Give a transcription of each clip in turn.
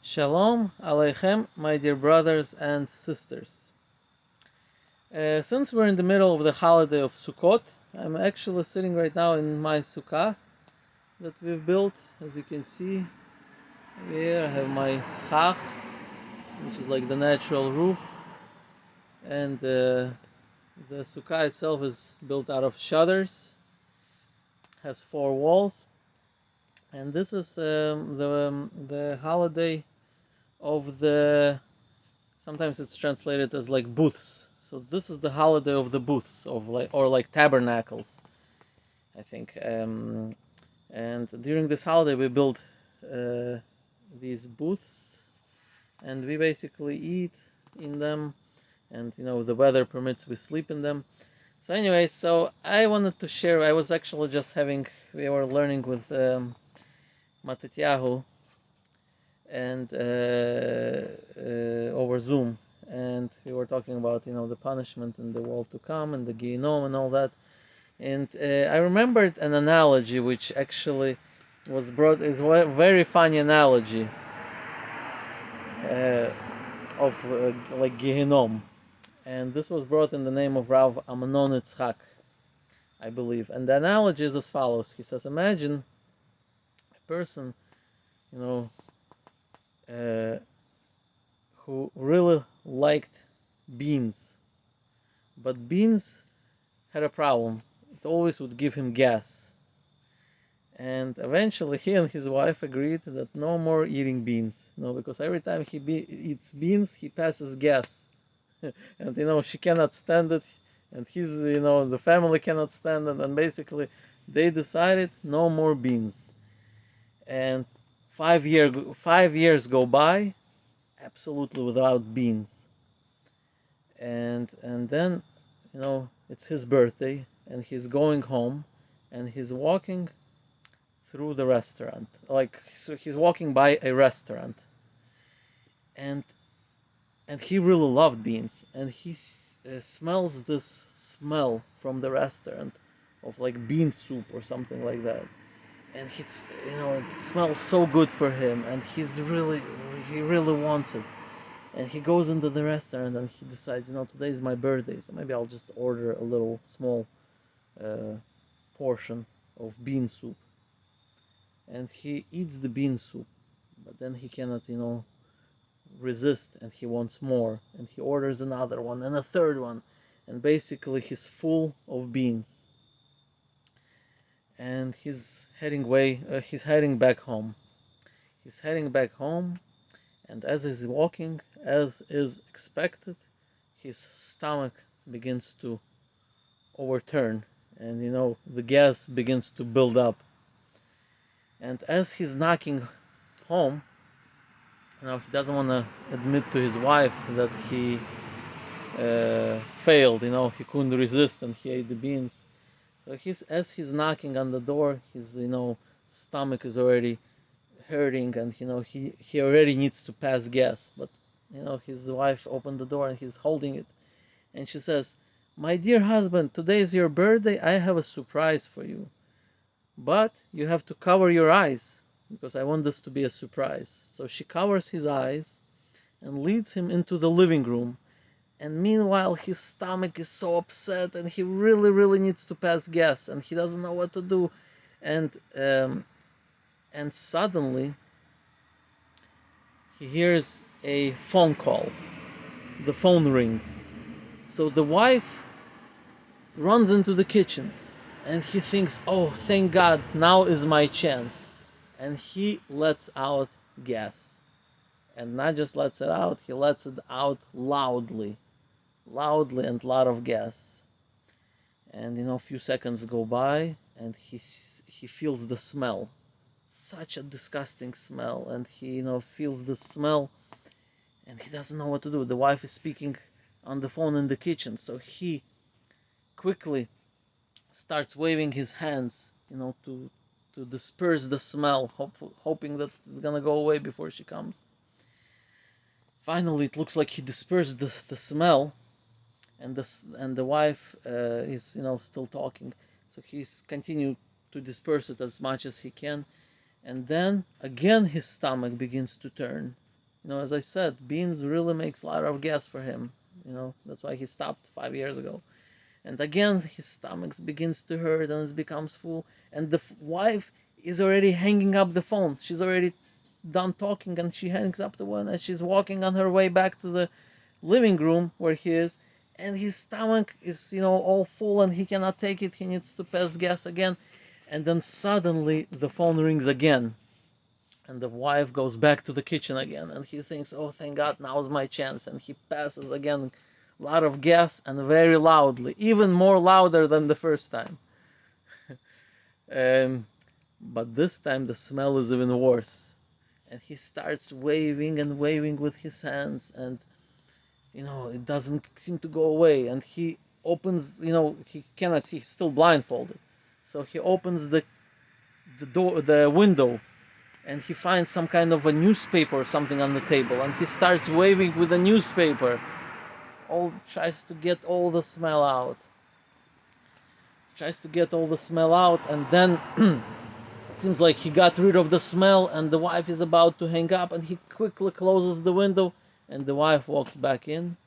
Shalom Aleichem, my dear brothers and sisters. Since we're in the middle of the holiday of Sukkot, I'm actually sitting right now in my sukkah that we've built. As you can see, here I have my schach, which is like the natural roof, and the sukkah itself is built out of shutters, has 4 walls, and this is the holiday of the. Sometimes it's translated as like booths. So this is the holiday of the booths, of like tabernacles, I think. And during this holiday, we build these booths, and we basically eat in them, and the weather permits, we sleep in them. So anyway, so I wanted to share. I was actually just we were learning with Matityahu and over Zoom, and we were talking about the punishment in the world to come and the Gehinom and all that. And I remembered an analogy which actually was brought. Is a very funny analogy of like Gehinom, and this was brought in the name of Rav Ammon Itzhaq, I believe. And the analogy is as follows. He says, imagine a person, you know, who really liked beans, but beans had a problem. It always would give him gas. And eventually he and his wife agreed that no more eating beans, because every time he eats beans, he passes gas. And she cannot stand it, and the family cannot stand it, and basically they decided no more beans. And 5 years go by, absolutely without beans. And then it's his birthday, and he's going home, and he's walking through the restaurant, so he's walking by a restaurant, and he really loved beans, and he smells this smell from the restaurant of like bean soup or something like that, and it smells so good for him, and he really wants it. And he goes into the restaurant and he decides, today is my birthday, so maybe I'll just order a little small portion of bean soup. And he eats the bean soup, but then he cannot, resist, and he wants more. And he orders another one and a third one. And basically he's full of beans. And he's heading back home. He's heading back home. And as he's walking, as is expected, his stomach begins to overturn, and the gas begins to build up. And as he's knocking home, he doesn't want to admit to his wife that he failed. He couldn't resist and he ate the beans. So as he's knocking on the door, his stomach is already hurting, and he already needs to pass gas. But his wife opened the door and he's holding it, and she says, "My dear husband, today is your birthday. I have a surprise for you, but you have to cover your eyes, because I want this to be a surprise." So she covers his eyes and leads him into the living room. And meanwhile, his stomach is so upset, and he really, really needs to pass gas, and he doesn't know what to do. And suddenly he hears a phone call. The phone rings. So the wife runs into the kitchen, and he thinks, oh, thank God, now is my chance. And he lets out gas. And not just lets it out, he lets it out loudly, and a lot of gas. And a few seconds go by, and he feels the smell. Such a disgusting smell, and he feels the smell, and he doesn't know what to do. The wife is speaking on the phone in the kitchen, so he quickly starts waving his hands, to disperse the smell, hoping that it's gonna go away before she comes. Finally, it looks like he dispersed the smell, and the wife is still talking, so he's continued to disperse it as much as he can. And then again his stomach begins to turn, As I said, beans really makes a lot of gas for him. That's why he stopped 5 years ago. And again, his stomach begins to hurt and it becomes full. And the wife is already hanging up the phone. She's already done talking and she hangs up the one and she's walking on her way back to the living room where he is. And his stomach is, all full and he cannot take it. He needs to pass gas again. And then suddenly the phone rings again. And the wife goes back to the kitchen again. And he thinks, oh, thank God, now's my chance. And he passes again a lot of gas and very loudly, even more louder than the first time. But this time the smell is even worse. And he starts waving and waving with his hands. And, it doesn't seem to go away. And he opens, he cannot see, he's still blindfolded. So he opens the door, the window, and he finds some kind of a newspaper or something on the table, and he starts waving with the newspaper. Tries to get all the smell out. And then it seems like he got rid of the smell, and the wife is about to hang up, and he quickly closes the window, and the wife walks back in,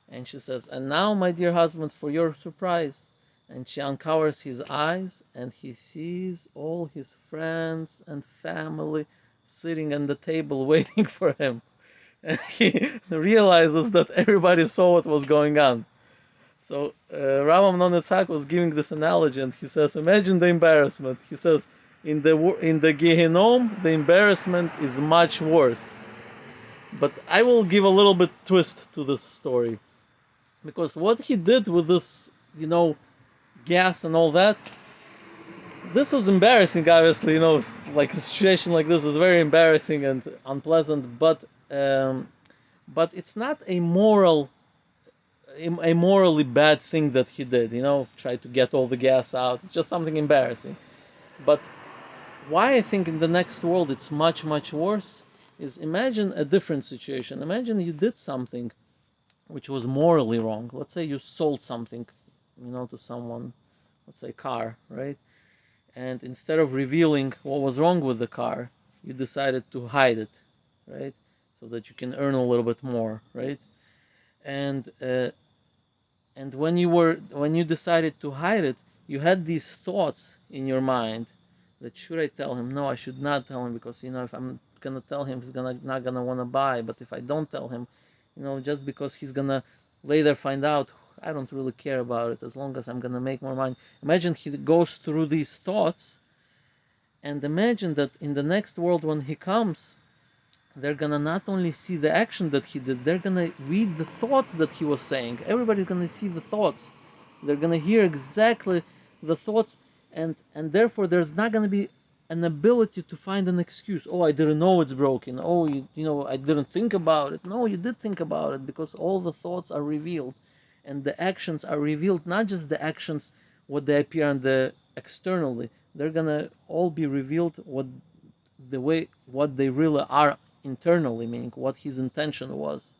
and she says, "And now, my dear husband, for your surprise." And she uncovers his eyes, and he sees all his friends and family sitting at the table waiting for him. And he realizes that everybody saw what was going on. So Rav Ammon Itzhaq was giving this analogy, and he says, imagine the embarrassment. He says, in the Gehinom, the embarrassment is much worse. But I will give a little bit twist to this story, because what he did with this, gas and all that, this was embarrassing. Obviously, like a situation like this is very embarrassing and unpleasant. But it's not a morally bad thing that he did. Try to get all the gas out. It's just something embarrassing. But why I think in the next world it's much worse is, imagine a different situation. Imagine you did something which was morally wrong. Let's say you sold something, to someone, let's say car, right? And instead of revealing what was wrong with the car, you decided to hide it, right? So that you can earn a little bit more, right? And when you decided to hide it, you had these thoughts in your mind that, should I tell him? No, I should not tell him, because if I'm gonna tell him, he's not gonna want to buy. But if I don't tell him, just because he's gonna later find out, I don't really care about it, as long as I'm gonna make more money. Imagine he goes through these thoughts, and imagine that in the next world when he comes, they're gonna not only see the action that he did, they're gonna read the thoughts that he was saying. Everybody's gonna see the thoughts. They're gonna hear exactly the thoughts, and therefore there's not gonna be an ability to find an excuse. Oh, I didn't know it's broken. Oh, I didn't think about it. No, you did think about it, because all the thoughts are revealed, and the actions are revealed. Not just the actions, what they appear on the externally. They're gonna all be revealed what they really are internally, meaning what his intention was.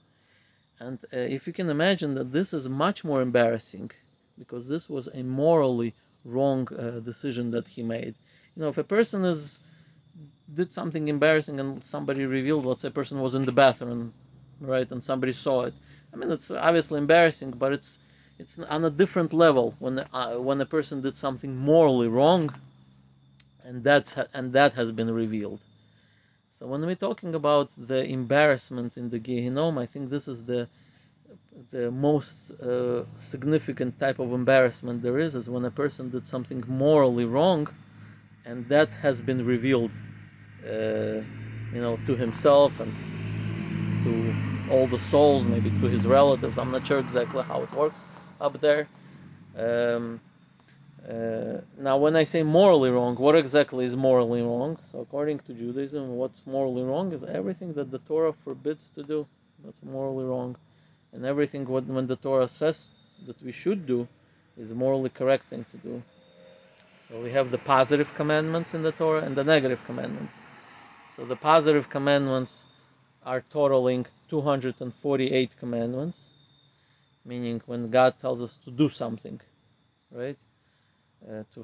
And if you can imagine that this is much more embarrassing, because this was a morally wrong decision that he made. If a person did something embarrassing and somebody revealed, let's say a person was in the bathroom, right, and somebody saw it. I mean, it's obviously embarrassing, but it's on a different level when a person did something morally wrong, and that has been revealed. So when we're talking about the embarrassment in the Gehinom, I think this is the most significant type of embarrassment there is when a person did something morally wrong, and that has been revealed, to himself and to all the souls, maybe to his relatives. I'm not sure exactly how it works up there. Now, when I say morally wrong, what exactly is morally wrong? So according to Judaism, what's morally wrong is everything that the Torah forbids to do. That's morally wrong. And everything when the Torah says that we should do is morally correct thing to do. So we have the positive commandments in the Torah and the negative commandments. So the positive commandments are totaling 248 commandments, meaning when God tells us to do something, right?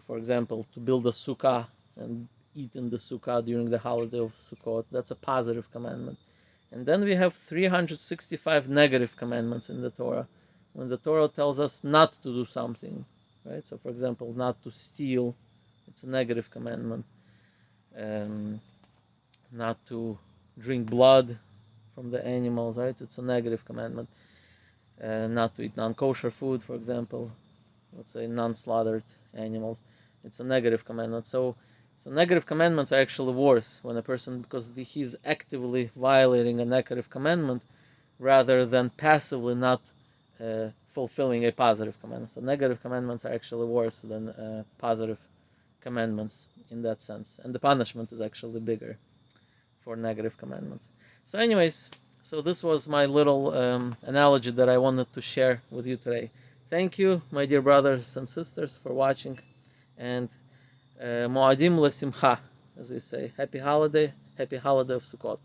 For example, to build a sukkah and eat in the sukkah during the holiday of Sukkot. That's a positive commandment. And then we have 365 negative commandments in the Torah. When the Torah tells us not to do something, right? So, for example, not to steal, it's a negative commandment. Not to drink blood from the animals, right? It's a negative commandment. Not to eat non-kosher food, for example. Let's say non-slaughtered animals. It's a negative commandment. So negative commandments are actually worse when a person, because he's actively violating a negative commandment rather than passively not fulfilling a positive commandment. So negative commandments are actually worse than positive commandments in that sense, and the punishment is actually bigger for negative commandments. So anyways, so this was my little analogy that I wanted to share with you today. Thank you, my dear brothers and sisters, for watching, and Moadim Lesimcha, as we say. Happy holiday of Sukkot.